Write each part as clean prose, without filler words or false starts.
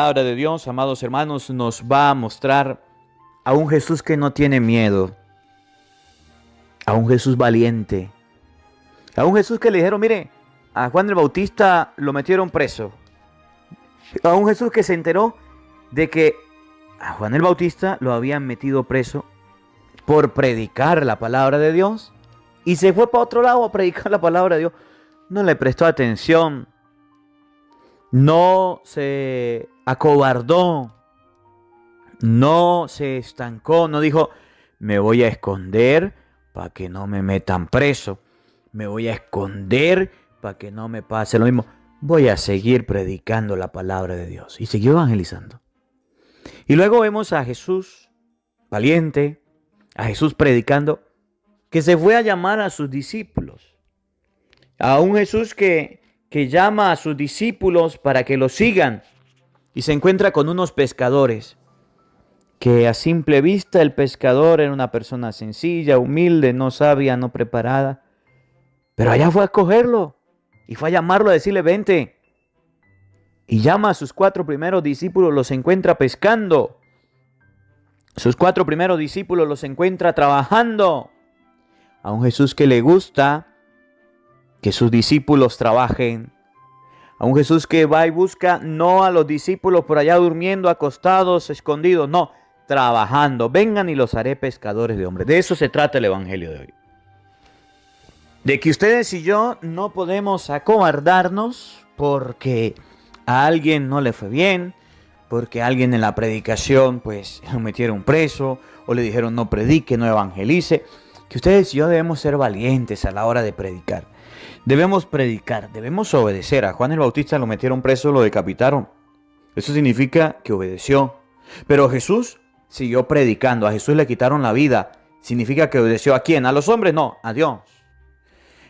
La palabra de Dios, amados hermanos, nos va a mostrar a un Jesús que no tiene miedo, a un Jesús valiente, a un Jesús que le dijeron, mire, a Juan el Bautista lo metieron preso, a un Jesús que se enteró de que a Juan el Bautista lo habían metido preso por predicar la palabra de Dios y se fue para otro lado a predicar la palabra de Dios. No le prestó atención, no se acobardó, no se estancó, no dijo, me voy a esconder para que no me metan preso, me voy a esconder para que no me pase lo mismo, voy a seguir predicando la palabra de Dios. Y siguió evangelizando. Y luego vemos a Jesús valiente, a Jesús predicando, que se fue a llamar a sus discípulos, a un Jesús que llama a sus discípulos para que lo sigan y se encuentra con unos pescadores que a simple vista el pescador era una persona sencilla, humilde, no sabia, no preparada, pero allá fue a cogerlo y fue a llamarlo a decirle vente, y llama a sus 4 primeros discípulos, los encuentra pescando, sus 4 primeros discípulos los encuentra trabajando, a un Jesús que le gusta que sus discípulos trabajen, a un Jesús que va y busca no a los discípulos por allá durmiendo, acostados, escondidos, no, trabajando. Vengan y los haré pescadores de hombres. De eso se trata el evangelio de hoy. De que ustedes y yo no podemos acobardarnos porque a alguien no le fue bien, porque a alguien en la predicación pues lo metieron preso o le dijeron no predique, no evangelice. Que ustedes y yo debemos ser valientes a la hora de predicar. Debemos predicar, debemos obedecer. A Juan el Bautista lo metieron preso, lo decapitaron. Eso significa que obedeció. Pero Jesús siguió predicando. A Jesús le quitaron la vida. Significa que obedeció ¿a quién? ¿A los hombres? No, a Dios.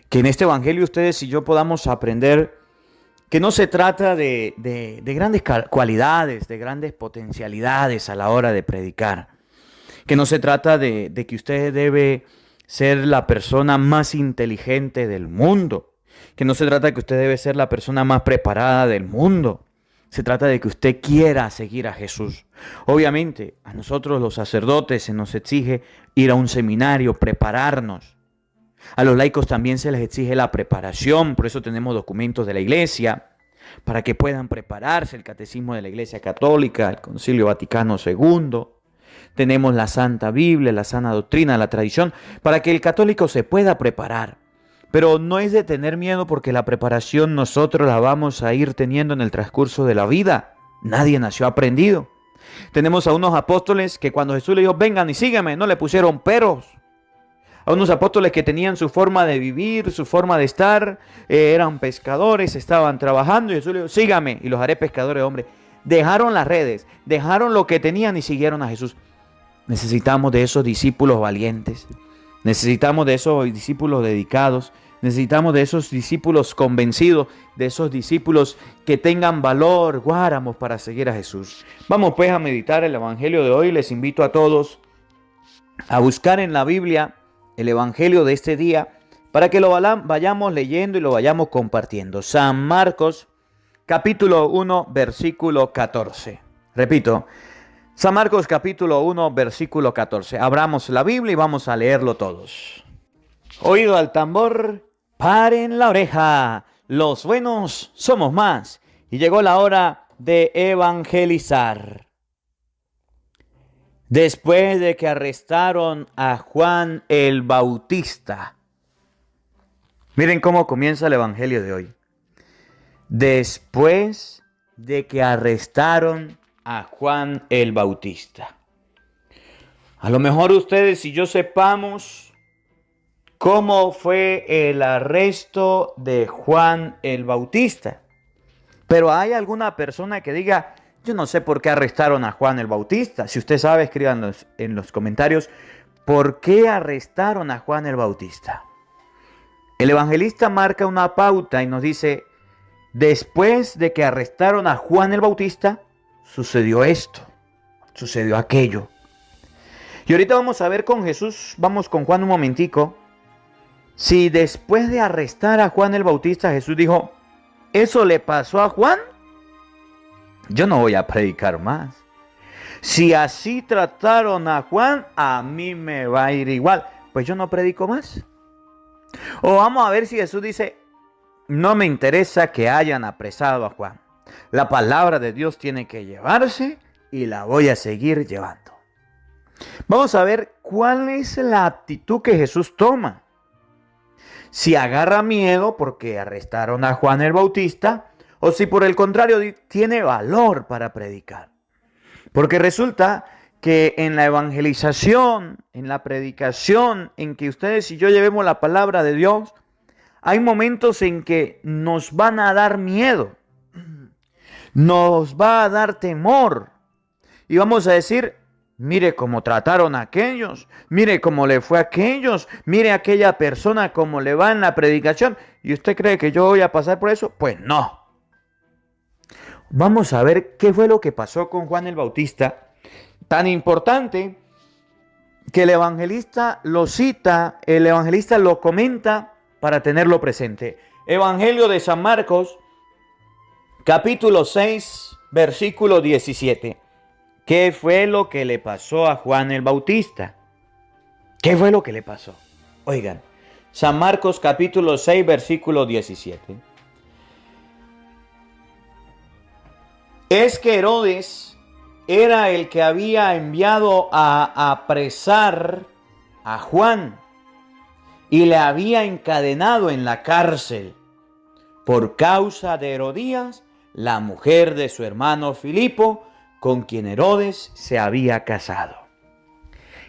Que en este evangelio ustedes y yo podamos aprender que no se trata de grandes cualidades, de grandes potencialidades a la hora de predicar. Que no se trata de que usted debe ser la persona más inteligente del mundo. Que no se trata de que usted debe ser la persona más preparada del mundo. Se trata de que usted quiera seguir a Jesús. Obviamente, a nosotros los sacerdotes se nos exige ir a un seminario, prepararnos. A los laicos también se les exige la preparación, por eso tenemos documentos de la Iglesia, para que puedan prepararse, el Catecismo de la Iglesia Católica, el Concilio Vaticano II. Tenemos la Santa Biblia, la sana doctrina, la tradición, para que el católico se pueda preparar. Pero no es de tener miedo porque la preparación nosotros la vamos a ir teniendo en el transcurso de la vida. Nadie nació aprendido. Tenemos a unos apóstoles que cuando Jesús le dijo, vengan y sígueme, no le pusieron peros. A unos apóstoles que tenían su forma de vivir, su forma de estar, eran pescadores, estaban trabajando y Jesús le dijo, sígame y los haré pescadores de hombres. Dejaron las redes, dejaron lo que tenían y siguieron a Jesús. Necesitamos de esos discípulos valientes, necesitamos de esos discípulos dedicados, necesitamos de esos discípulos convencidos, de esos discípulos que tengan valor, guáramos para seguir a Jesús. Vamos pues a meditar el evangelio de hoy. Les invito a todos a buscar en la Biblia el evangelio de este día para que lo vayamos leyendo y lo vayamos compartiendo. San Marcos, capítulo 1, versículo 14. Repito, San Marcos capítulo 1, versículo 14. Abramos la Biblia y vamos a leerlo todos. Oído al tambor, paren la oreja, los buenos somos más. Y llegó la hora de evangelizar. Después de que arrestaron a Juan el Bautista. Miren cómo comienza el evangelio de hoy. Después de que arrestaron a Juan el Bautista. A lo mejor ustedes y yo sepamos cómo fue el arresto de Juan el Bautista. Pero hay alguna persona que diga, yo no sé por qué arrestaron a Juan el Bautista. Si usted sabe, escríbanos en los comentarios, ¿por qué arrestaron a Juan el Bautista? El evangelista marca una pauta y nos dice, después de que arrestaron a Juan el Bautista, sucedió esto, sucedió aquello. Y ahorita vamos a ver con Jesús, vamos con Juan un momentico, si después de arrestar a Juan el Bautista, Jesús dijo, ¿eso le pasó a Juan? yo no voy a predicar más. Si así trataron a Juan, a mí me va a ir igual. Pues yo no predico más. O vamos a ver si Jesús dice, no me interesa que hayan apresado a Juan. La palabra de Dios tiene que llevarse y la voy a seguir llevando. Vamos a ver cuál es la actitud que Jesús toma. Si agarra miedo porque arrestaron a Juan el Bautista, o si por el contrario tiene valor para predicar. Porque resulta que en la evangelización, en la predicación, en que ustedes y yo llevemos la palabra de Dios, hay momentos en que nos van a dar miedo, nos va a dar temor. Y vamos a decir, mire cómo trataron a aquellos, mire cómo le fue a aquellos, mire a aquella persona cómo le va en la predicación. ¿Y usted cree que yo voy a pasar por eso? Pues no. Vamos a ver qué fue lo que pasó con Juan el Bautista, tan importante que el evangelista lo cita, el evangelista lo comenta para tenerlo presente. Evangelio de San Marcos, capítulo 6, versículo 17. ¿Qué fue lo que le pasó a Juan el Bautista? ¿Qué fue lo que le pasó? Oigan, San Marcos capítulo 6, versículo 17. Es que Herodes era el que había enviado a apresar a Juan y le había encadenado en la cárcel por causa de Herodías, la mujer de su hermano Filipo, con quien Herodes se había casado.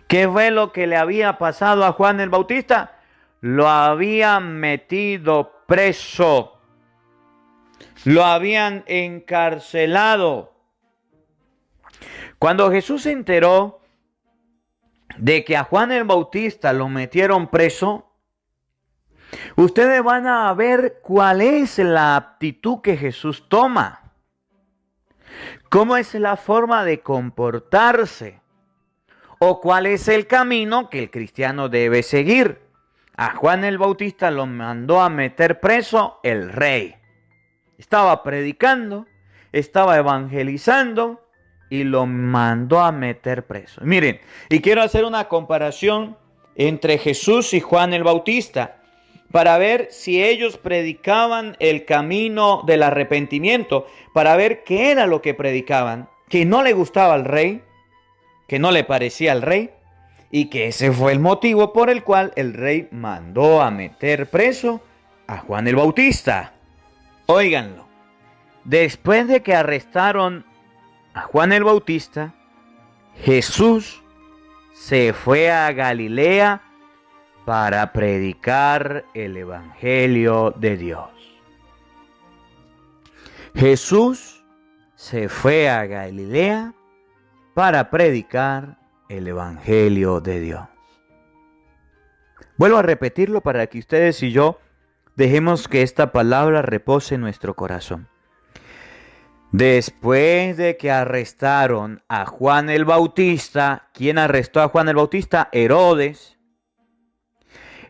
¿Qué fue lo que le había pasado a Juan el Bautista? Lo habían metido preso. Lo habían encarcelado. Cuando Jesús se enteró de que a Juan el Bautista lo metieron preso, ustedes van a ver cuál es la actitud que Jesús toma. ¿Cómo es la forma de comportarse? ¿O cuál es el camino que el cristiano debe seguir? A Juan el Bautista lo mandó a meter preso el rey. Estaba predicando, estaba evangelizando y lo mandó a meter preso. Miren, y quiero hacer una comparación entre Jesús y Juan el Bautista para ver si ellos predicaban el camino del arrepentimiento, para ver qué era lo que predicaban, que no le gustaba al rey, que no le parecía al rey, y que ese fue el motivo por el cual el rey mandó a meter preso a Juan el Bautista. Óiganlo, después de que arrestaron a Juan el Bautista, Jesús se fue a Galilea para predicar el Evangelio de Dios. Jesús se fue a Galilea para predicar el Evangelio de Dios. Vuelvo a repetirlo para que ustedes y yo dejemos que esta palabra repose en nuestro corazón. Después de que arrestaron a Juan el Bautista, ¿quién arrestó a Juan el Bautista? Herodes.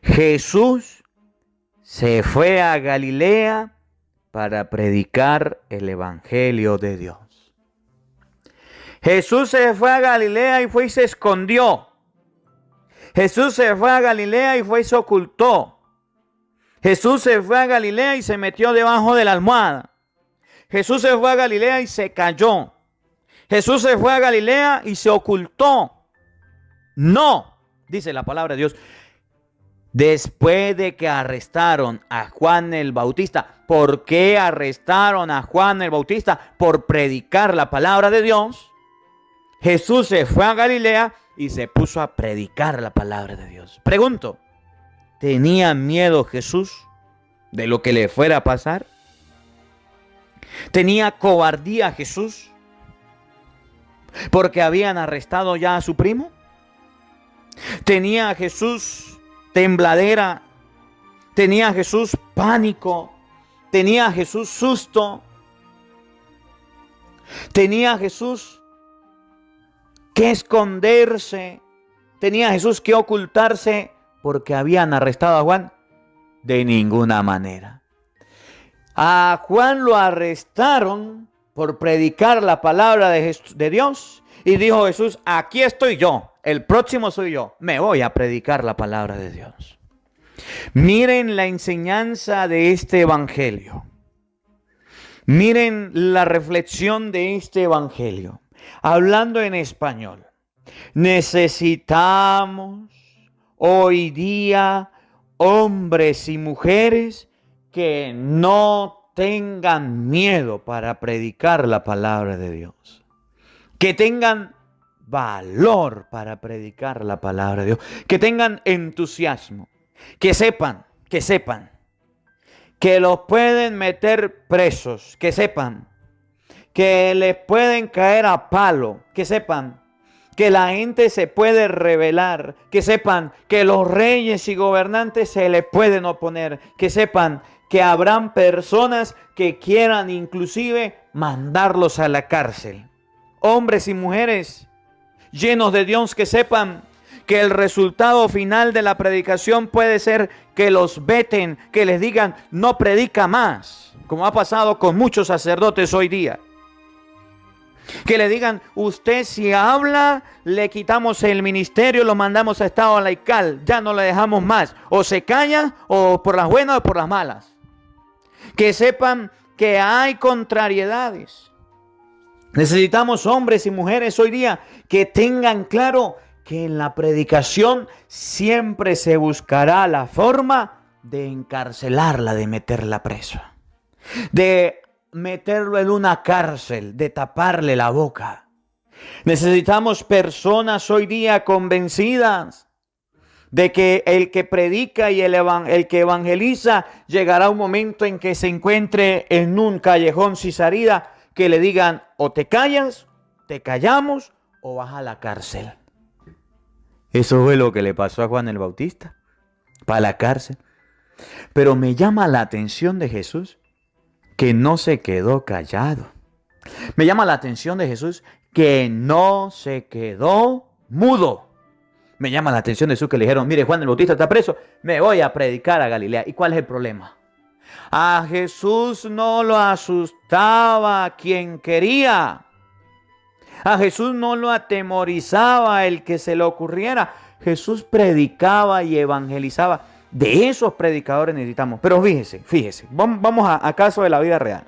Jesús se fue a Galilea para predicar el Evangelio de Dios. Jesús se fue a Galilea y fue y se escondió. Jesús se fue a Galilea y fue y se ocultó. Jesús se fue a Galilea y se metió debajo de la almohada. Jesús se fue a Galilea y se cayó. Jesús se fue a Galilea y se ocultó. No, dice la palabra de Dios. Después de que arrestaron a Juan el Bautista. ¿Por qué arrestaron a Juan el Bautista? Por predicar la palabra de Dios. Jesús se fue a Galilea y se puso a predicar la palabra de Dios. Pregunto, ¿tenía miedo Jesús de lo que le fuera a pasar? ¿Tenía cobardía Jesús porque habían arrestado ya a su primo? ¿Tenía Jesús tembladera? ¿Tenía Jesús pánico? ¿Tenía Jesús susto? ¿Tenía Jesús que esconderse? ¿Tenía Jesús que ocultarse porque habían arrestado a Juan? De ninguna manera. A Juan lo arrestaron por predicar la palabra de Dios. Y dijo Jesús, aquí estoy yo, el próximo soy yo, me voy a predicar la palabra de Dios. Miren la enseñanza de este evangelio. Miren la reflexión de este evangelio. Hablando en español, necesitamos hoy día hombres y mujeres que no tengan miedo para predicar la palabra de Dios. Que tengan valor para predicar la palabra de Dios. Que tengan entusiasmo. Que sepan que los pueden meter presos. Que sepan que les pueden caer a palo. Que sepan que la gente se puede rebelar. Que sepan que los reyes y gobernantes se les pueden oponer. Que sepan que habrán personas que quieran inclusive mandarlos a la cárcel. Hombres y mujeres llenos de Dios que sepan que el resultado final de la predicación puede ser que los veten, que les digan no predica más, como ha pasado con muchos sacerdotes hoy día. Que le digan, usted si habla, le quitamos el ministerio, lo mandamos a estado laical, ya no le dejamos más. O se calla, o por las buenas o por las malas. Que sepan que hay contrariedades. Necesitamos hombres y mujeres hoy día que tengan claro que en la predicación siempre se buscará la forma de encarcelarla, de meterla presa, de meterlo en una cárcel, de taparle la boca. Necesitamos personas hoy día convencidas de que el que predica y el que evangeliza llegará un momento en que se encuentre en un callejón sin salida, que le digan o te callas, te callamos o vas a la cárcel. Eso fue lo que le pasó a Juan el Bautista, para la cárcel. Pero me llama la atención de Jesús que no se quedó callado. Me llama la atención de Jesús que no se quedó mudo. Me llama la atención de Jesús que le dijeron, mire, Juan el Bautista está preso, me voy a predicar a Galilea. ¿Y cuál es el problema? A Jesús no lo asustaba quien quería. A Jesús no lo atemorizaba el que se le ocurriera. Jesús predicaba y evangelizaba. De esos predicadores necesitamos. Pero fíjese, vamos a caso de la vida real.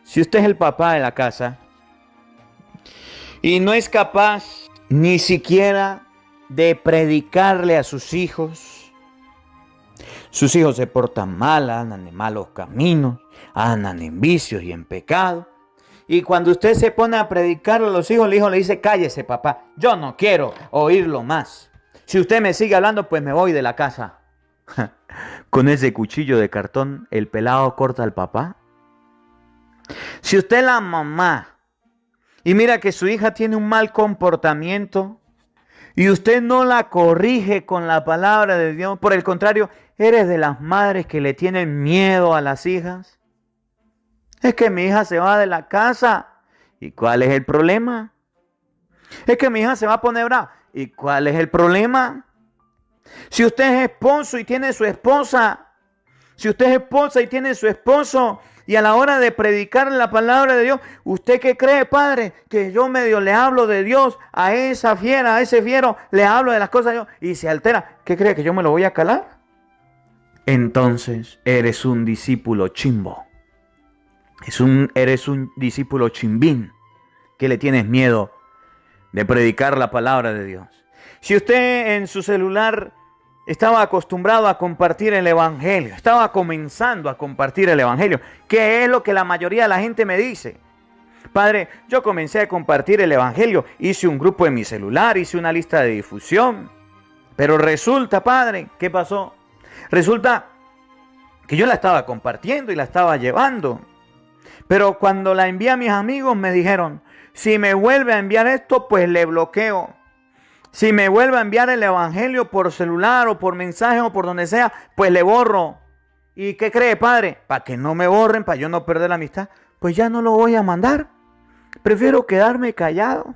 Si usted es el papá de la casa y no es capaz ni siquiera de predicarle a sus hijos se portan mal, andan en malos caminos, andan en vicios y en pecado. Y cuando usted se pone a predicarle a los hijos, el hijo le dice, cállese papá, yo no quiero oírlo más. Si usted me sigue hablando, pues me voy de la casa. Con ese cuchillo de cartón, el pelado corta al papá. Si usted es la mamá y mira que su hija tiene un mal comportamiento y usted no la corrige con la palabra de Dios, por el contrario, eres de las madres que le tienen miedo a las hijas. Es que mi hija se va de la casa. ¿Y cuál es el problema? Es que mi hija se va a poner brava. ¿Y cuál es el problema? Si usted es esposo y tiene su esposa, si usted es esposa y tiene su esposo, y a la hora de predicar la palabra de Dios, ¿usted qué cree, padre? Que yo medio le hablo de Dios a esa fiera, a ese fiero, le hablo de las cosas de Dios y se altera. ¿Qué cree? ¿Que yo me lo voy a calar? Entonces eres un discípulo chimbo. Eres un discípulo chimbín que le tienes miedo de predicar la palabra de Dios. Si usted en su celular estaba acostumbrado a compartir el evangelio, estaba comenzando a compartir el evangelio, ¿qué es lo que la mayoría de la gente me dice? Padre, yo comencé a compartir el evangelio, hice un grupo en mi celular, hice una lista de difusión, pero resulta, padre, ¿qué pasó? Resulta que yo la estaba compartiendo y la estaba llevando. Pero cuando la envié a mis amigos me dijeron, si me vuelve a enviar esto, pues le bloqueo. Si me vuelve a enviar el evangelio por celular o por mensaje o por donde sea, pues le borro. ¿Y qué cree, padre? Para que no me borren, para yo no perder la amistad, pues ya no lo voy a mandar. Prefiero quedarme callado.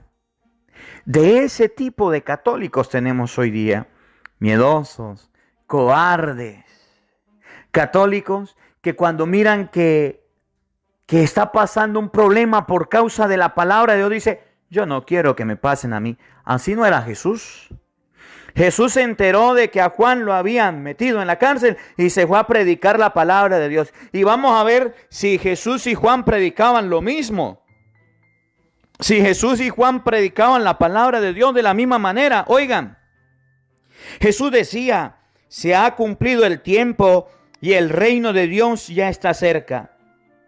De ese tipo de católicos tenemos hoy día. Miedosos, cobardes. Católicos que cuando miran que que está pasando un problema por causa de la palabra de Dios, dice, yo no quiero que me pasen a mí. Así no era Jesús. Jesús se enteró de que a Juan lo habían metido en la cárcel y se fue a predicar la palabra de Dios. Y vamos a ver si Jesús y Juan predicaban lo mismo. Si Jesús y Juan predicaban la palabra de Dios de la misma manera. Oigan, Jesús decía, se ha cumplido el tiempo y el reino de Dios ya está cerca.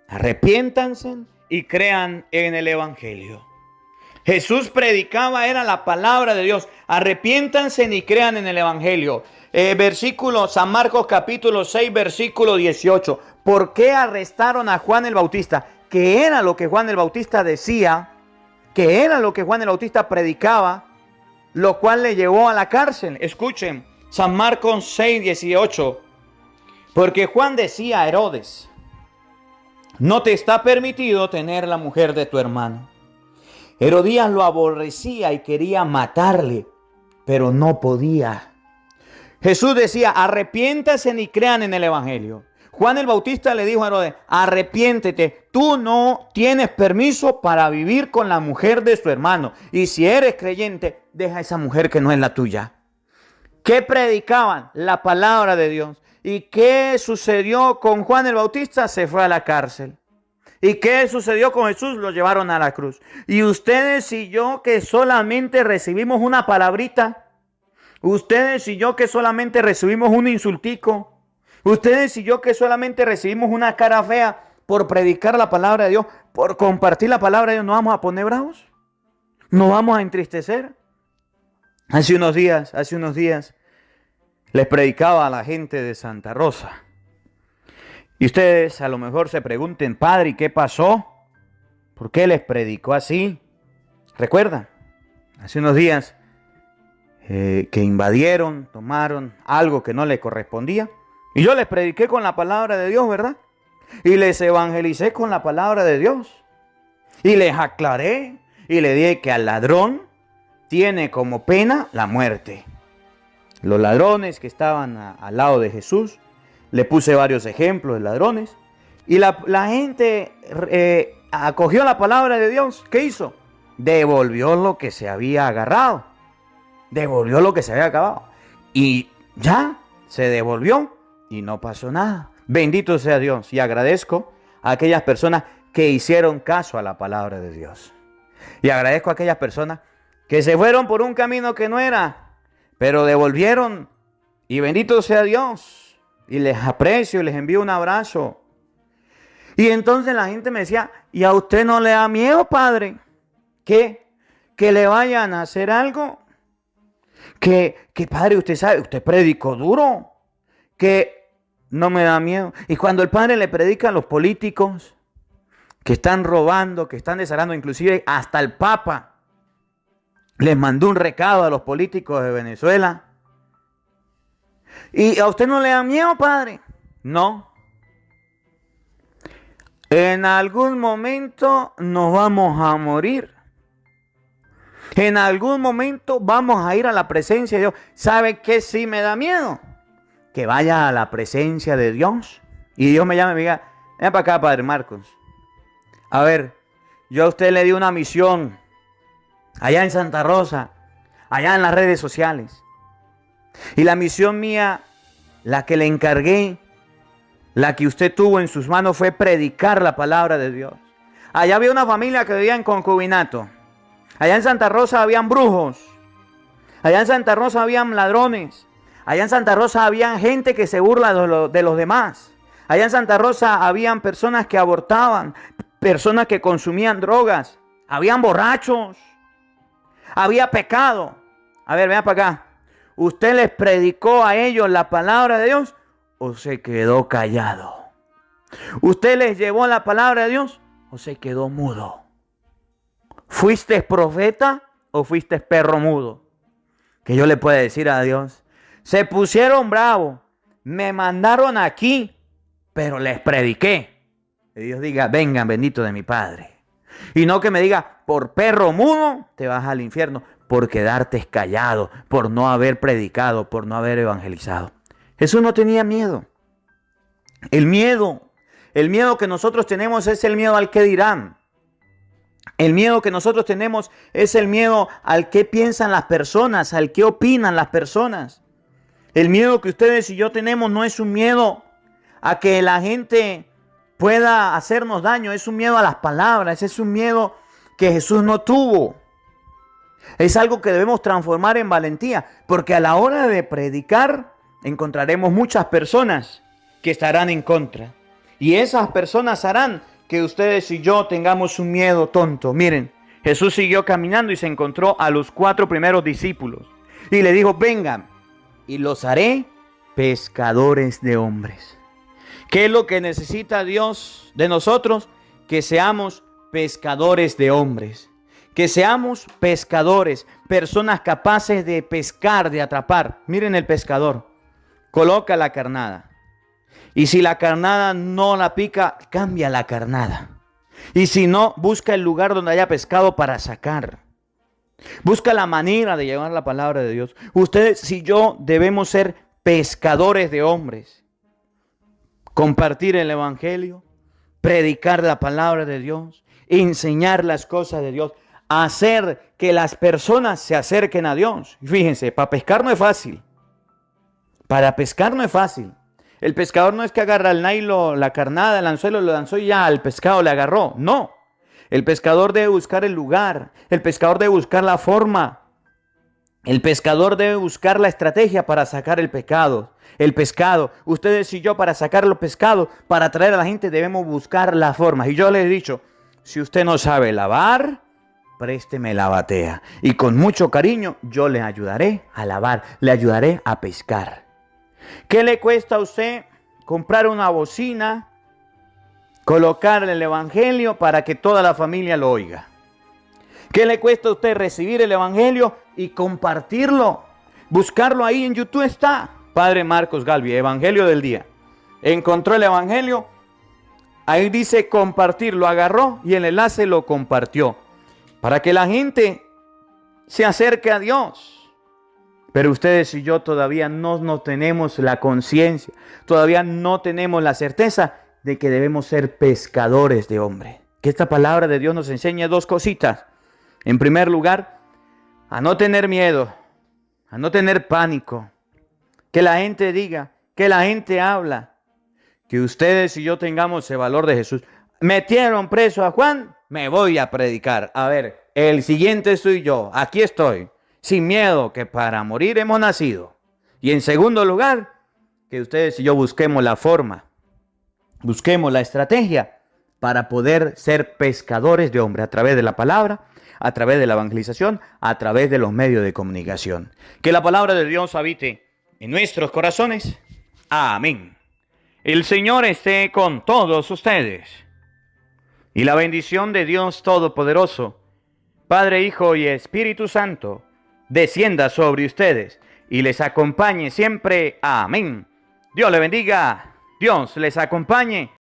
Arrepiéntanse y crean en el Evangelio. Jesús predicaba, era la palabra de Dios. Arrepiéntanse y crean en el Evangelio. Versículo, San Marcos capítulo 6, versículo 18. ¿Por qué arrestaron a Juan el Bautista? Que era lo que Juan el Bautista decía, que era lo que Juan el Bautista predicaba, lo cual le llevó a la cárcel. Escuchen, San Marcos 6, 18. Porque Juan decía a Herodes, no te está permitido tener la mujer de tu hermano. Herodías lo aborrecía y quería matarle, pero no podía. Jesús decía, arrepiéntanse y crean en el Evangelio. Juan el Bautista le dijo a Herodes, arrepiéntete, tú no tienes permiso para vivir con la mujer de su hermano. Y si eres creyente, deja a esa mujer que no es la tuya. ¿Qué predicaban? La palabra de Dios. ¿Y qué sucedió con Juan el Bautista? Se fue a la cárcel. ¿Y qué sucedió con Jesús? Lo llevaron a la cruz. Y ustedes y yo que solamente recibimos una palabrita, ustedes y yo que solamente recibimos un insultico, ustedes y yo que solamente recibimos una cara fea por predicar la palabra de Dios, por compartir la palabra de Dios, ¿nos vamos a poner bravos? ¿Nos vamos a entristecer? Hace unos días, les predicaba a la gente de Santa Rosa. Y ustedes a lo mejor se pregunten, padre, ¿qué pasó? ¿Por qué les predicó así? ¿Recuerdan? Hace unos días que invadieron, tomaron algo que no les correspondía. Y yo les prediqué con la palabra de Dios, ¿verdad? Y les evangelicé con la palabra de Dios. Y les aclaré y le dije que al ladrón tiene como pena la muerte. Los ladrones que estaban al lado de Jesús, le puse varios ejemplos de ladrones. Y la gente acogió la palabra de Dios. ¿Qué hizo? Devolvió lo que se había agarrado. Devolvió lo que se había acabado. Y ya se devolvió y no pasó nada. Bendito sea Dios. Y agradezco a aquellas personas que hicieron caso a la palabra de Dios. Y agradezco a aquellas personas que se fueron por un camino que no era, pero devolvieron. Y bendito sea Dios. Y les aprecio y les envío un abrazo. Y entonces la gente me decía, ¿y a usted no le da miedo, padre? ¿Qué? ¿Que le vayan a hacer algo? Que padre, usted sabe, usted predicó duro. Que no me da miedo. Y cuando el padre le predica a los políticos que están robando, que están desarmando, inclusive hasta el Papa les mandó un recado a los políticos de Venezuela. ¿Y a usted no le da miedo, padre? No. En algún momento nos vamos a morir. En algún momento vamos a ir a la presencia de Dios. ¿Sabe qué sí me da miedo? Que vaya a la presencia de Dios y Dios me llame y me diga, ven para acá, padre Marcos. A ver, yo a usted le di una misión allá en Santa Rosa, allá en las redes sociales. Y la misión mía, la que le encargué, la que usted tuvo en sus manos fue predicar la palabra de Dios. Allá había una familia que vivía en concubinato. Allá en Santa Rosa habían brujos. Allá en Santa Rosa habían ladrones. Allá en Santa Rosa habían gente que se burla de los demás. Allá en Santa Rosa habían personas que abortaban, personas que consumían drogas. Habían borrachos. Había pecado. A ver, vean para acá. ¿Usted les predicó a ellos la palabra de Dios o se quedó callado? ¿Usted les llevó la palabra de Dios o se quedó mudo? ¿Fuiste profeta o fuiste perro mudo? Que yo le pueda decir a Dios, se pusieron bravos, me mandaron aquí, pero les prediqué. Y Dios diga, vengan, bendito de mi Padre. Y no que me diga, por perro mudo te vas al infierno, por quedarte callado, por no haber predicado, por no haber evangelizado. Jesús no tenía miedo. El miedo El miedo que nosotros tenemos es el miedo al que dirán. El miedo que nosotros tenemos es el miedo al que piensan las personas, al que opinan las personas. El miedo que ustedes y yo tenemos no es un miedo a que la gente pueda hacernos daño, es un miedo a las palabras, es un miedo que Jesús no tuvo. Es algo que debemos transformar en valentía, porque a la hora de predicar encontraremos muchas personas que estarán en contra. Y esas personas harán que ustedes y yo tengamos un miedo tonto. Miren, Jesús siguió caminando y se encontró a los 4 primeros discípulos. Y le dijo, vengan, y los haré pescadores de hombres. ¿Qué es lo que necesita Dios de nosotros? Que seamos pescadores de hombres. Que seamos pescadores, personas capaces de pescar, de atrapar. Miren el pescador, coloca la carnada. Y si la carnada no la pica, cambia la carnada. Y si no, busca el lugar donde haya pescado para sacar. Busca la manera de llevar la palabra de Dios. Ustedes y yo debemos ser pescadores de hombres. Compartir el evangelio, predicar la palabra de Dios, enseñar las cosas de Dios, hacer que las personas se acerquen a Dios. Fíjense, para pescar no es fácil. Para pescar no es fácil. El pescador no es que agarra el nylon, la carnada, el anzuelo, lo lanzó y ya al pescado le agarró. No. El pescador debe buscar el lugar. El pescador debe buscar la forma. El pescador debe buscar la estrategia para sacar el pescado. El pescado. Ustedes y yo para sacar los pescados, para atraer a la gente, debemos buscar la forma. Y yo les he dicho, si usted no sabe lavar, présteme la batea. Y con mucho cariño yo le ayudaré a lavar, le ayudaré a pescar. ¿Qué le cuesta a usted comprar una bocina, colocar el evangelio para que toda la familia lo oiga? ¿Qué le cuesta a usted recibir el evangelio y compartirlo? Buscarlo ahí en YouTube está. Padre Marcos Galvi, Evangelio del Día. Encontró el evangelio, ahí dice compartir, lo agarró y el enlace lo compartió. Para que la gente se acerque a Dios. Pero ustedes y yo todavía no tenemos la conciencia, todavía no tenemos la certeza de que debemos ser pescadores de hombres. Que esta palabra de Dios nos enseña 2 cositas. En primer lugar, a no tener miedo, a no tener pánico. Que la gente diga, que la gente habla. Que ustedes y yo tengamos el valor de Jesús. Metieron preso a Juan, me voy a predicar. A ver, el siguiente soy yo, aquí estoy. Sin miedo, que para morir hemos nacido. Y en segundo lugar, que ustedes y yo busquemos la forma, busquemos la estrategia para poder ser pescadores de hombres a través de la palabra, a través de la evangelización, a través de los medios de comunicación. Que la palabra de Dios habite en nuestros corazones. Amén. El Señor esté con todos ustedes. Y la bendición de Dios Todopoderoso, Padre, Hijo y Espíritu Santo, descienda sobre ustedes y les acompañe siempre. Amén. Dios les bendiga. Dios les acompañe.